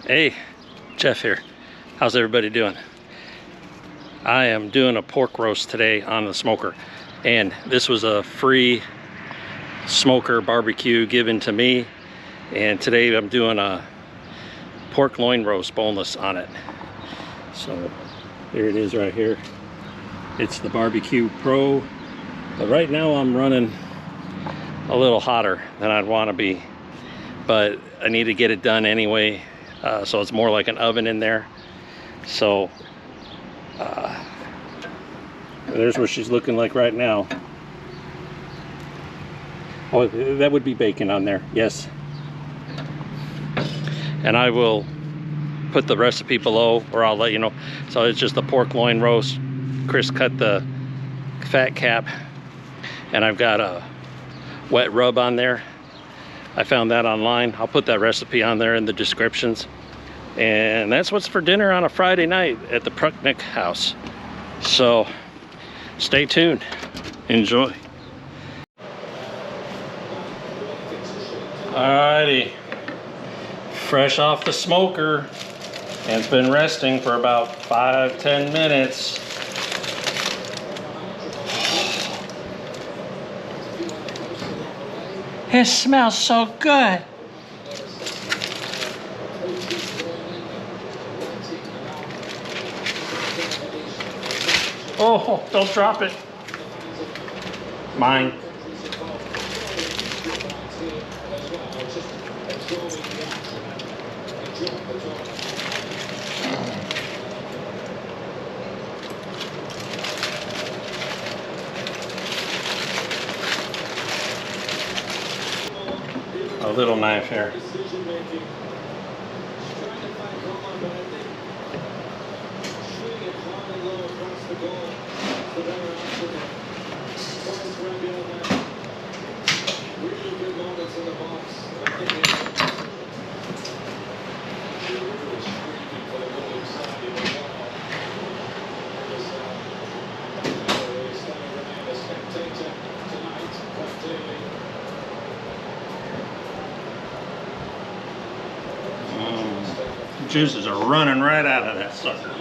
Hey, Jeff here. How's everybody doing? I am doing a pork roast today on the smoker, and this was a free smoker barbecue given to me, and today I'm doing a pork loin roast boneless on it. So there it is right here. It's the BBQ Pro, but right now I'm running a little hotter than I'd want to be, but I need to get it done anyway. So it's more like an oven in there. So there's what she's looking like right now. Oh, that would be bacon on there, yes. And I will put the recipe below, or I'll let you know. So it's just a pork loin roast. Chris cut the fat cap, and I've got a wet rub on there. I found that online. I'll put that recipe on there in the descriptions. And that's what's for dinner on a Friday night at the Prucknick house. So stay tuned. Enjoy. Alrighty. Fresh off the smoker. And it's been resting for about 5-10 minutes. It smells so good. Oh, don't drop it. Mine. A little knife here. Juices are running right out of that sucker.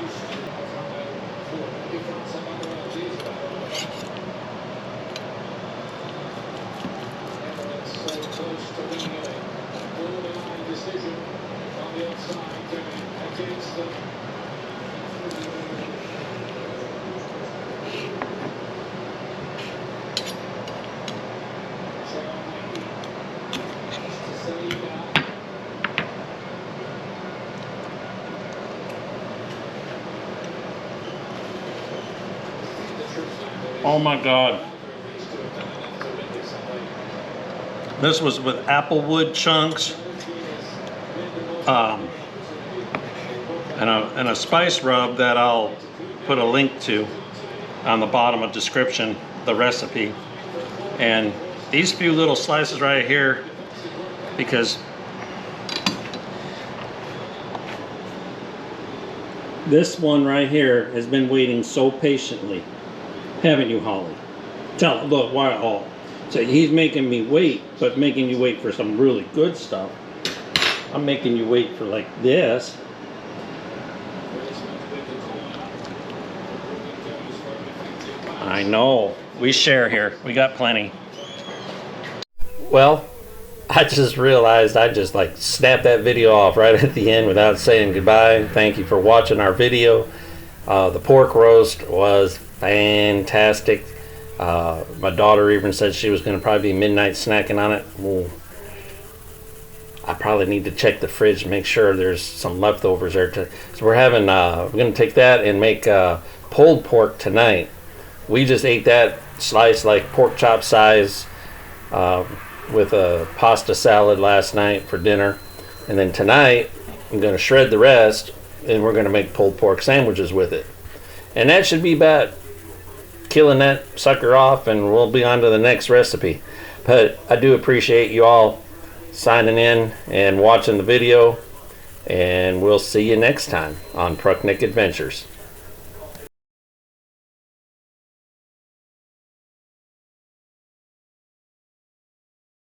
Oh my God. This was with applewood chunks and a spice rub that I'll put a link to on the bottom of description, the recipe. And these few little slices right here, because this one right here has been waiting so patiently. Haven't you, Holly? Look, why? Oh, so he's making me wait, but making you wait for some really good stuff. I'm making you wait for like this. I know. We share here. We got plenty. Well, I just realized I just like snapped that video off right at the end without saying goodbye. Thank you for watching our video. The pork roast was fantastic. My daughter even said she was going to probably be midnight snacking on it. Well, I probably need to check the fridge and make sure there's some leftovers there. So we're having, we're going to take that and make pulled pork tonight. We just ate that sliced like pork chop size with a pasta salad last night for dinner. And then tonight I'm going to shred the rest and we're going to make pulled pork sandwiches with it. And that should be about killing that sucker off, and we'll be on to the next recipe. But I do appreciate you all signing in and watching the video, and we'll see you next time on Prucknick Adventures.